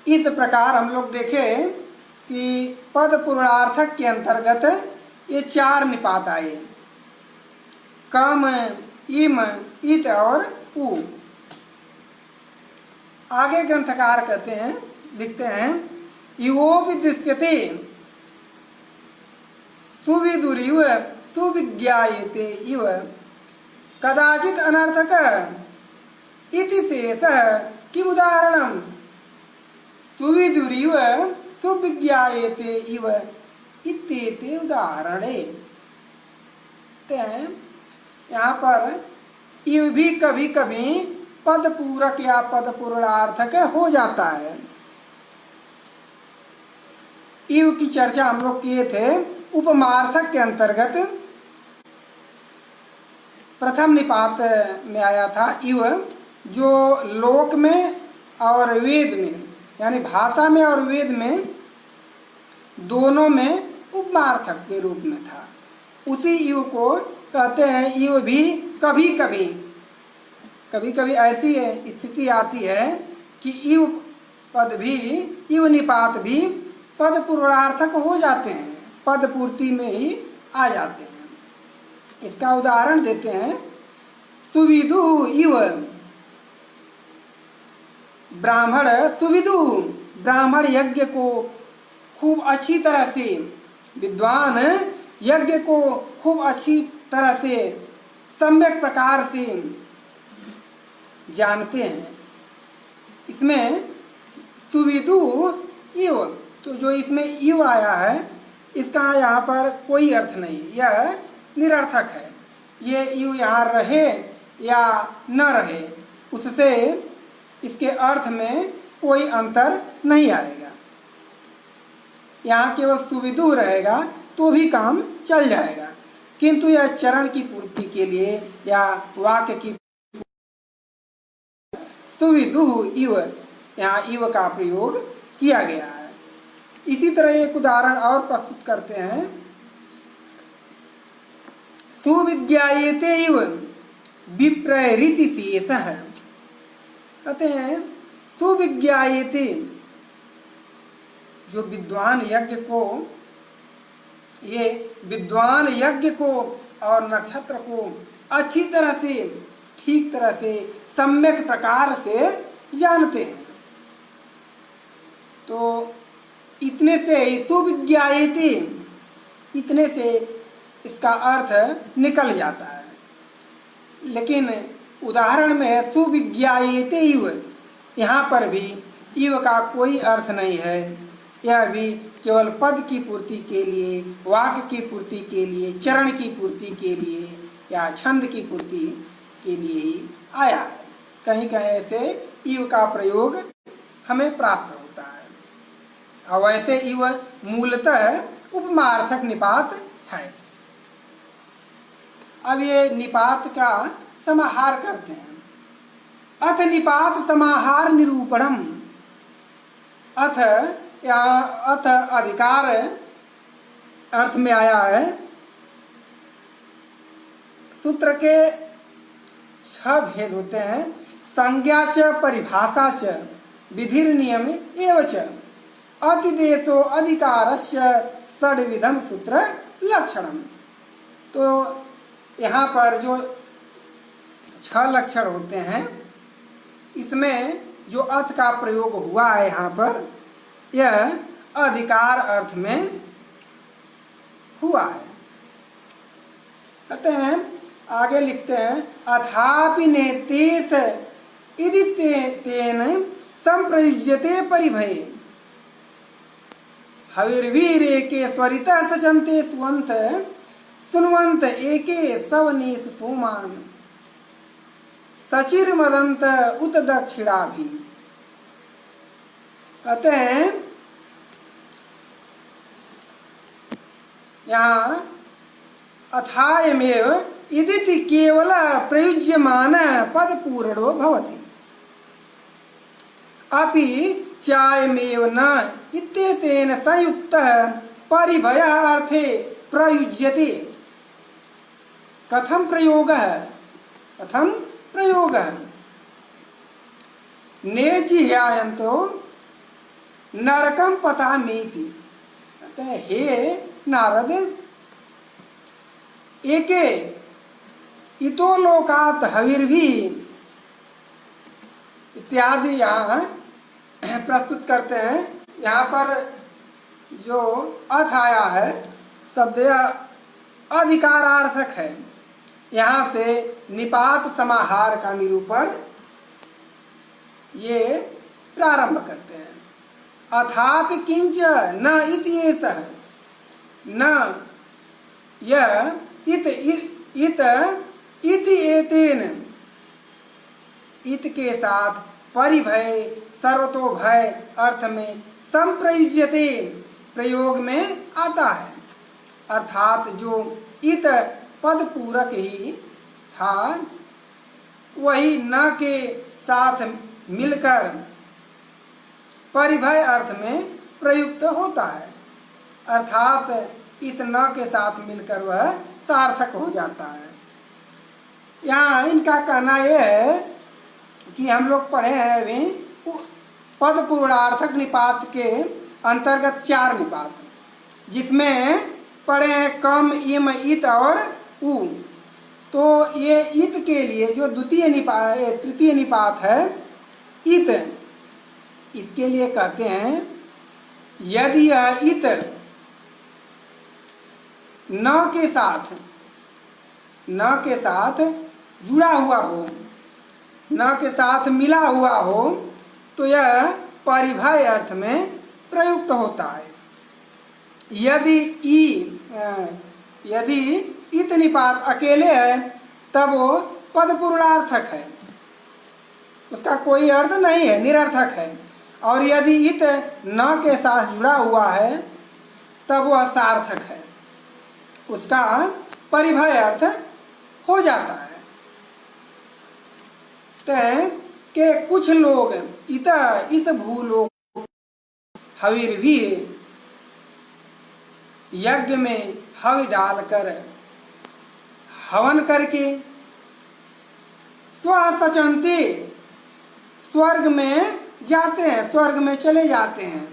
इस प्रकार हम लोग देखें कि पद पूर्णार्थक के अंतर्गत ये 4 निपात आए, कम, इम, इत और उ। आगे ग्रंथकार कहते हैं, लिखते हैं यो विदृश्यते सुविदुरिव सुविज्ञायते इव कदाचित अनर्थक इति शेषः किम उदाहरणम् सुविदुरिव सुविज्ञायते इव इत्येते उदाहरणे। यहाँ पर इव भी कभी कभी पद पूरक या पद पूर्णार्थक हो जाता है। इव की चर्चा हम लोग किए थे उपमार्थक के अंतर्गत, प्रथम निपात में आया था। इव जो लोक में और वेद में यानी भाषा में और वेद में दोनों में उपमार्थक के रूप में था। उसी इव को कहते हैं इव भी कभी कभी ऐसी स्थिति आती है कि इव पद भी, इव निपात भी पद पूर्णार्थक हो जाते हैं, पद पूर्ति में ही आ जाते हैं। इसका उदाहरण देते हैं सुविदु इव, ब्राह्मण सुविदु, ब्राह्मण यज्ञ को खूब अच्छी तरह से, विद्वान यज्ञ को खूब अच्छी तरह से सम्यक प्रकार से जानते हैं। इसमें सुविदु इव, तो जो इसमें इव आया है इसका यहाँ पर कोई अर्थ नहीं, यह निरर्थक है। ये इव यहाँ रहे या न रहे उससे इसके अर्थ में कोई अंतर नहीं आएगा। यहाँ केवल सुविदु रहेगा तो भी काम चल जाएगा, किंतु यह चरण की पूर्ति के लिए या वाक्य की सुविदु इव, यहाँ इव का प्रयोग किया गया है। इसी तरह एक उदाहरण और प्रस्तुत करते हैं। सुविज्ञायते इव विप्रैरिति शेषः। कहते हैं सुविज्ञायते, जो विद्वान यज्ञ को, ये विद्वान यज्ञ को और नक्षत्र को अच्छी तरह से, ठीक तरह से, सम्यक प्रकार से जानते हैं, तो इतने से सुविज्ञायते, इतने से इसका अर्थ निकल जाता है। लेकिन उदाहरण में है सुविज्ञायते इव, यहाँ पर भी इव का कोई अर्थ नहीं है। यह भी केवल पद की पूर्ति के लिए, वाक्य की पूर्ति के लिए, चरण की पूर्ति के लिए या छंद की पूर्ति के लिए ही आया है। कहीं कहीं ऐसे इव का प्रयोग हमें प्राप्त होता है। और वैसे इव मूलतः उपमार्थक निपात है। अब ये निपात का समाहार करते हैं। अथ निपात समाहार निरूपणम। अथ या अथ अधिकार अर्थ में आया है। सूत्र के 6 भेद होते हैं। संज्ञा च, परिभाषा च, विधिर नियम एव च, अतिदेशो अधिकारस्य षड्विधम सूत्र लक्षणम। तो यहाँ पर जो 6 लक्षण होते हैं, इसमें जो अर्थ का प्रयोग हुआ है यहाँ पर, यह अधिकार अर्थ में हुआ है। कहते हैं, आगे लिखते हैं, अथापि नेतेश यदि तेन संप्रयुज्यते परिभये हविर्वीर एके स्वरितः सचन्ते सुवंत सुनवंत एके सवनीस सोमान सचिर मदंत उत दक्षिणा भी। कहते हैं यहाँ अथायमेव इदिति केवल प्रयुज्यमान पद पूर्णो भवति अपि चायमेव न इत्येतेन संयुक्तः परिभयः अर्थे प्रयुज्यते। कथम प्रयोगः? कथम प्रयोगः? नेजिह्यायन्तो नरकम पतामीति। कहते हैं, हे नारद, एके इतो लोकात हविर्भी इत्यादि यहाँ प्रस्तुत करते हैं। यहाँ पर जो अथ आया है शब्द अधिकारार्थक है। यहाँ से निपात समाहार का निरूपण ये प्रारंभ करते हैं। अथापि किंच न इति एतः, न यह इत इति एतेन, इत के साथ परिभय सर्वतोभय अर्थ में संप्रयुज्यते प्रयोग में आता है। अर्थात जो इत पद पूरक ही था वही न के साथ मिलकर परिभय अर्थ में प्रयुक्त होता है। अर्थात इस न के साथ मिलकर वह सार्थक हो जाता है। यहाँ इनका कहना यह है कि हम लोग पढ़े हैं अभी पद पूर्णार्थक निपात के अंतर्गत 4 निपात, जिसमें पढ़े हैं कम, इम, इत और उ। तो ये इत के लिए जो तृतीय निपात है इत, इसके लिए कहते हैं यदि यह इत न के साथ जुड़ा हुआ हो, न के साथ मिला हुआ हो, तो यह परिभय अर्थ में प्रयुक्त होता है। यदि इत निपात अकेले है तब वो पद पूर्णार्थक है। उसका कोई अर्थ नहीं है, निरर्थक है। और यदि इत न के साथ जुड़ा हुआ है तब वह सार्थक है, उसका परिभय अर्थ हो जाता है। तो के कुछ लोग इत इस भूलोक हविर्भी यज्ञ में हवि डालकर हवन करके स्वसचंते स्वर्ग में जाते हैं, स्वर्ग में चले जाते हैं।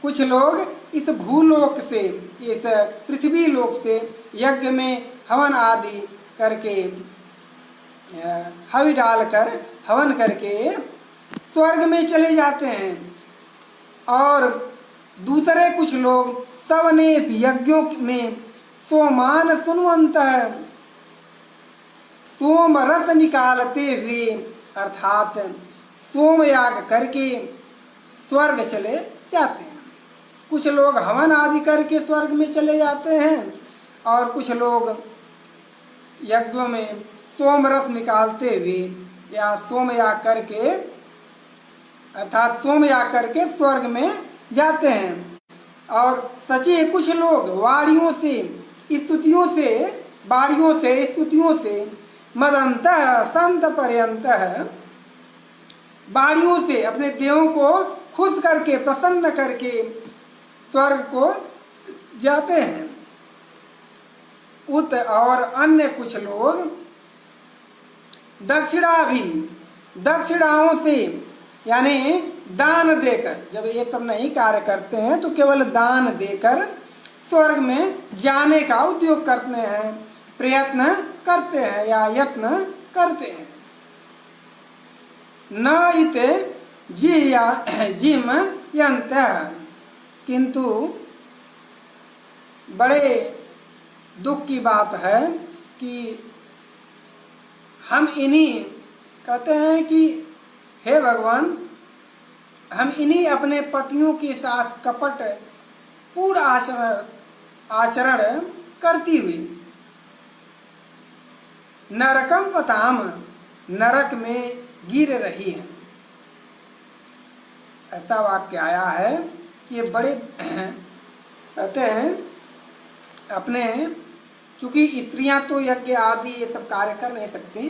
कुछ लोग इस भूलोक से, इस पृथ्वी लोक से यज्ञ में हवन आदि करके हवि डालकर हवन करके स्वर्ग में चले जाते हैं। और दूसरे कुछ लोग सवनेश यज्ञों में सोमान सुनुवंत सोम रस निकालते हुए अर्थात सोमयाग करके स्वर्ग चले जाते हैं। कुछ लोग हवन आदि करके स्वर्ग में चले जाते हैं और कुछ लोग यज्ञों में सोम रस निकालते हुए या सोमयाग करके अर्थात सोमयाग करके स्वर्ग में जाते हैं। और सचे कुछ लोग वाड़ियों से स्तुतियों से बाड़ियों से स्तुतियों से मदंत संत पर्यंत बाड़ियों से अपने देवों को खुश करके प्रसन्न करके स्वर्ग को जाते हैं। उत और अन्य कुछ लोग दक्षिणाओं से यानी दान देकर, जब ये सब नहीं कार्य करते हैं तो केवल दान देकर स्वर्ग में जाने का उद्योग करते हैं, प्रयत्न करते हैं या यत्न करते हैं। न इते जिम यंत, किंतु बड़े दुख की बात है कि हम इन्हीं कहते हैं कि हे भगवान, हम इन्हीं अपने पतियों के साथ कपट पूर्ण आचरण करती हुई नरकम पताम, नरक में गिर रही है। ऐसा वाक्य आया है कि ये बड़े कहते हैं अपने, चूंकि स्त्रियां तो यज्ञ आदि ये सब कार्य कर नहीं सकती,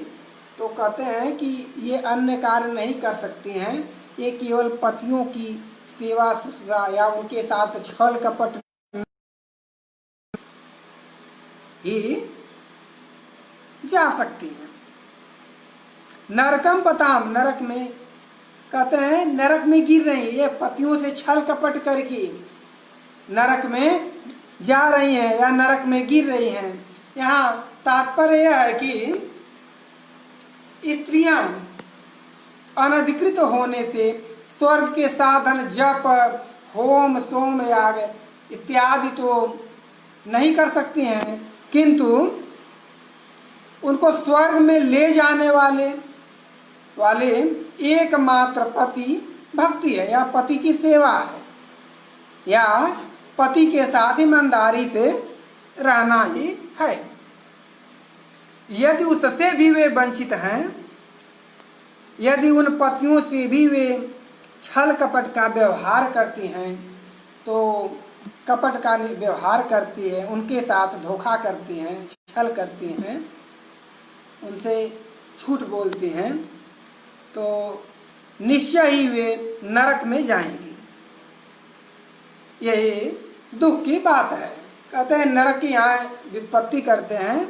तो कहते हैं कि ये अन्य कार्य नहीं कर सकती हैं, ये केवल पतियों की सेवा शुश्रूषा या उनके साथ छल कपट ही जा सकती है। नरकम पताम, नरक में कहते हैं नरक में गिर रही, ये पतियों से छल कपट करके नरक में जा रही हैं या नरक में गिर रही हैं। यहाँ तात्पर्य यह है कि स्त्रियां अनधिकृत होने से स्वर्ग के साधन जप होम सोम याग इत्यादि तो नहीं कर सकती हैं, किंतु उनको स्वर्ग में ले जाने वाले एकमात्र पति भक्ति है या पति की सेवा है या पति के साथ ईमानदारी से रहना ही है। यदि उससे भी वे वंचित हैं, यदि उन पतियों से भी वे छल कपट का व्यवहार करती हैं, तो कपट का व्यवहार करती है, उनके साथ धोखा करती हैं, छल करती हैं, उनसे झूठ बोलती हैं, तो निश्चय ही वे नरक में जाएंगी। यही दुख की बात है। कहते हैं नरक की यहाँ व्युत्पत्ति करते हैं,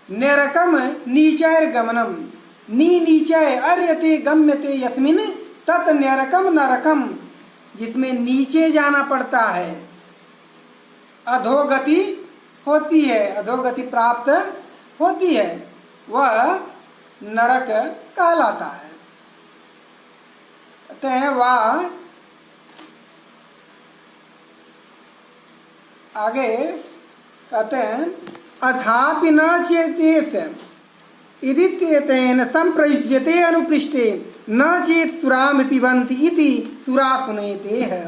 नरकम नीचैर गमनम, नीचय अर्यते गम्यते यस्मिन तत् नरकम नरकम, जिसमें नीचे जाना पड़ता है, अधोगति होती है, अधोगति प्राप्त होती है, वह नरक कहलाता है। कहते हैं वह आगे कहते हैं अथापि न चेतेस इदित्येतेन संप्रयुज्यते अनुपृष्टे न चेत सुराम पिबन्ति इति सुरा सुनेते है।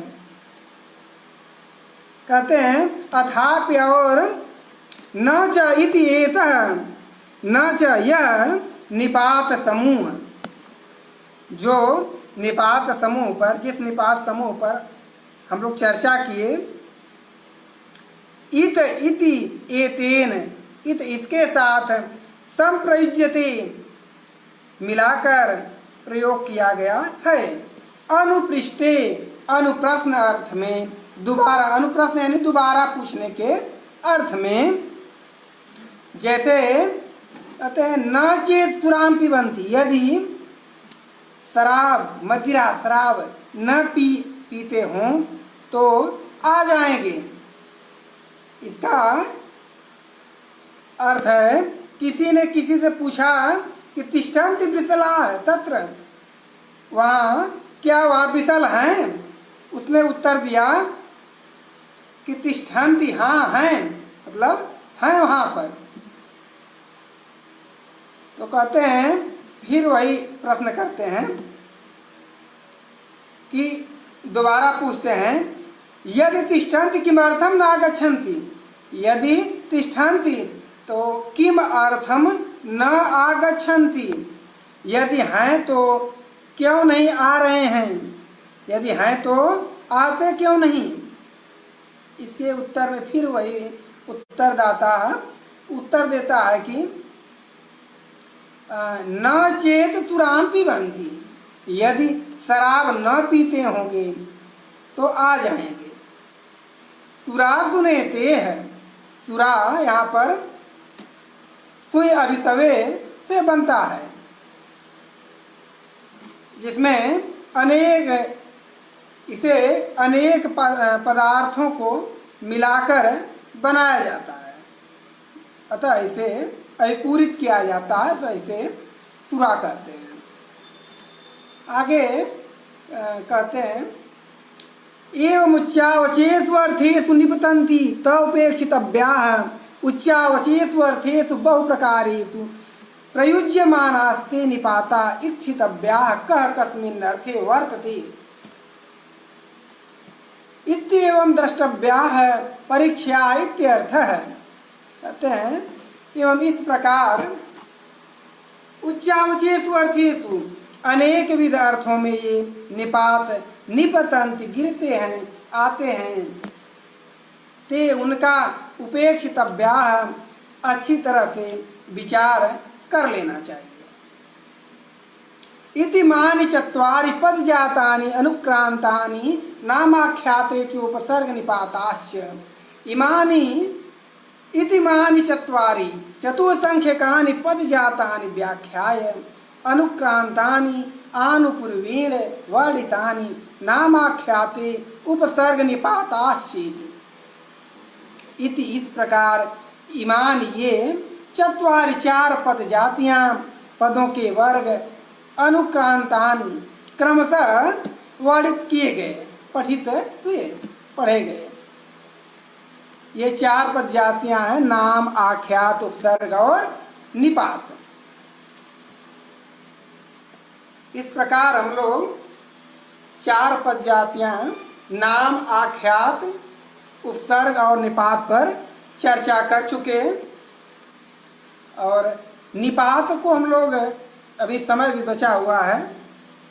कहते हैं अथापि और न च इति एतः न च यह निपात समूह, जो निपात समूह पर, जिस निपात समूह पर हम लोग चर्चा किए, इत इति एतेन, इत इसके साथ संप्रयुज्यते मिलाकर प्रयोग किया गया है। अनुपृष्ठे, अनुप्रश्न अर्थ में, दोबारा, अनुप्रश्न यानी दोबारा पूछने के अर्थ में, जैसे कहते हैं न चेत सुराम पिबंती, यदि शराब, मदिरा, शराब न पीते हों तो आ जाएंगे। इसका अर्थ है किसी ने किसी से पूछा कि तिष्ठन्ति वृषलाः तत्र, वहाँ क्या वहाँ विशल हैं? उसने उत्तर दिया कि तिष्ठन्ति, हाँ हैं, मतलब हैं वहाँ पर। तो कहते हैं, फिर वही प्रश्न करते हैं कि दोबारा पूछते हैं, यदि तिष्ठन्ति किमर्थम न आगच्छन्ति, यदि तिष्ठन्ति तो किम अर्थम न आगच्छन्ति, यदि हैं तो क्यों नहीं आ रहे हैं, यदि हैं तो आते क्यों नहीं। इसके उत्तर में फिर वही उत्तरदाता उत्तर देता है कि न चेत सुराम पिबंती, यदि शराब न पीते होंगे तो आ जाएंगे। सुरा सुनेते है, सुरा यहाँ पर सुई अभिसवे से बनता है, जिसमें अनेक, इसे अनेक पदार्थों को मिलाकर बनाया जाता है, अतः इसे अभिपूरित किया जाता है, तो इसे सुरा कहते हैं। आगे कहते हैं, एवं उच्चावचेषु अर्थेषु निपतन्ति तोपेक्षितव्याः उच्चावचेषु अर्थेषु बहुप्रकारेषु प्रयुज्यमानास्ते निपाता इच्छितव्याः कः कस्मिन् अर्थे वर्तते इत्येवं द्रष्टव्याः परीक्षा इत्यर्थः। कहते हैं, एवं इस प्रकार उच्चावचेषु अर्थेषु अनेक विध अर्थों में ये निपात, निपतन्ति गिरते हैं, आते हैं, ते उनका उपेक्षितव्याः अच्छी तरह से विचार कर लेना चाहिए। इति मानि चत्वारि पदजातानि अनुक्रांतानि नामाख्याते च उपसर्ग निपाताश्च इमानि इति मानि चत्वारि चतुसंख्यकानि पदजातानि व्याख्याय अनुक्रांतानि आनुपूर्वेण वर्णितानि नामाख्याते उपसर्ग निपाताश्चेति। इति इस प्रकार इमान ये चत्वारि चार पद जातियां, पदों के वर्ग अनुक्रांतान क्रमशः वर्णित किए गए, पठित हुए, पढ़े गए। ये चार पद जातियां हैं, नाम, आख्यात, उपसर्ग और निपात। इस प्रकार हम लोग चार पद जातियां नाम, आख्यात, उपसर्ग और निपात पर चर्चा कर चुके। और निपात को हम लोग, अभी समय भी बचा हुआ है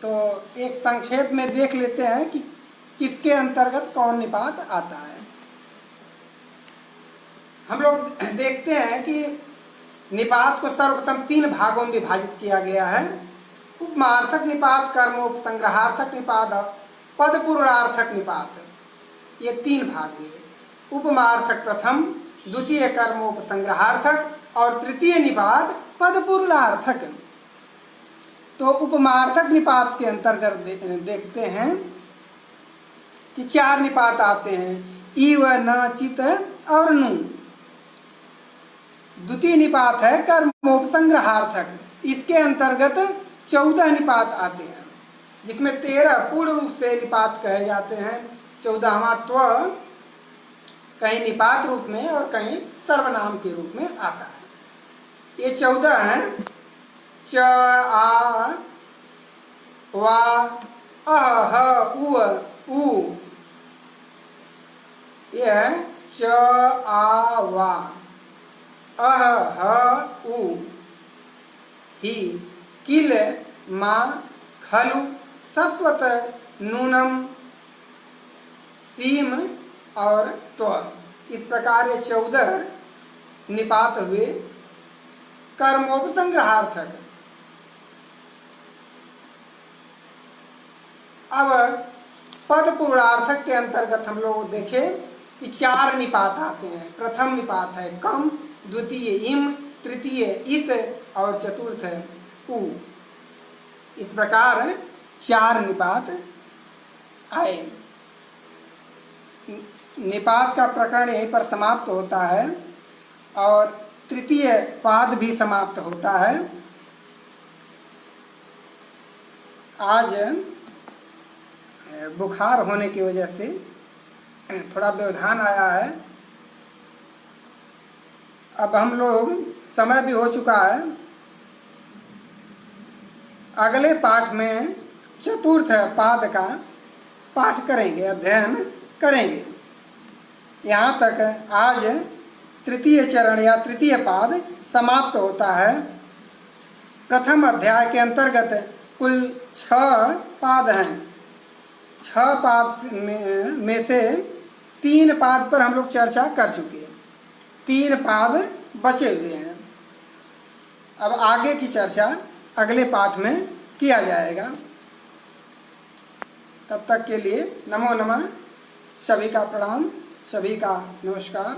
तो एक संक्षेप में देख लेते हैं कि किसके अंतर्गत कौन निपात आता है। हम लोग देखते हैं कि निपात को सर्वप्रथम तीन भागों में विभाजित किया गया है। उपमार्थक निपात, कर्मोपसंग्रहार्थक निपात, पदपूर्णार्थक निपात, ये तीन भाग हुए। उपमार्थक प्रथम, द्वितीय कर्मोपसंग्रहार्थक और तृतीय निपात पदपूर्णार्थक। तो उपमार्थक निपात के अंतर्गत देखते हैं कि चार निपात आते हैं, इव, न, चित और नु। द्वितीय निपात है कर्मोपसंग्रहार्थक, इसके अंतर्गत 14 निपात आते हैं, जिसमें 13 पूर्ण रूप से निपात कहे जाते हैं। 14वां त्व कहीं निपात रूप में और कहीं सर्वनाम के रूप में आता है। ये 14 हैं, च, आ, वा, अह, ह, उ, उ। ये है च, आ, वा, अह, ह, उ, ही, किल, मा, ख, खलु शश्वत नूनम सीम और त्व, इस प्रकार ये 14 निपात हुए कर्मोपसंग्रहार्थक। अब पद पूर्णार्थक के अंतर्गत हम लोग देखें कि 4 निपात आते हैं। प्रथम निपात है कम, द्वितीय इम, तृतीय इत और चतुर्थ उ। इस प्रकार 4 निपात आए। निपात का प्रकरण यहीं पर समाप्त होता है और तृतीय पाद भी समाप्त होता है। आज बुखार होने की वजह से थोड़ा व्यवधान आया है। अब हम लोग, समय भी हो चुका है, अगले पाठ में चतुर्थ पाद का पाठ करेंगे, अध्ययन करेंगे। यहाँ तक आज तृतीय चरण या तृतीय पाद समाप्त होता है। प्रथम अध्याय के अंतर्गत कुल 6 पाद हैं। 6 पाद में से 3 पाद पर हम लोग चर्चा कर चुके हैं, 3 पाद बचे हुए हैं। अब आगे की चर्चा अगले पाठ में किया जाएगा। तब तक के लिए नमो नमः, सभी का प्रणाम, सभी का नमस्कार।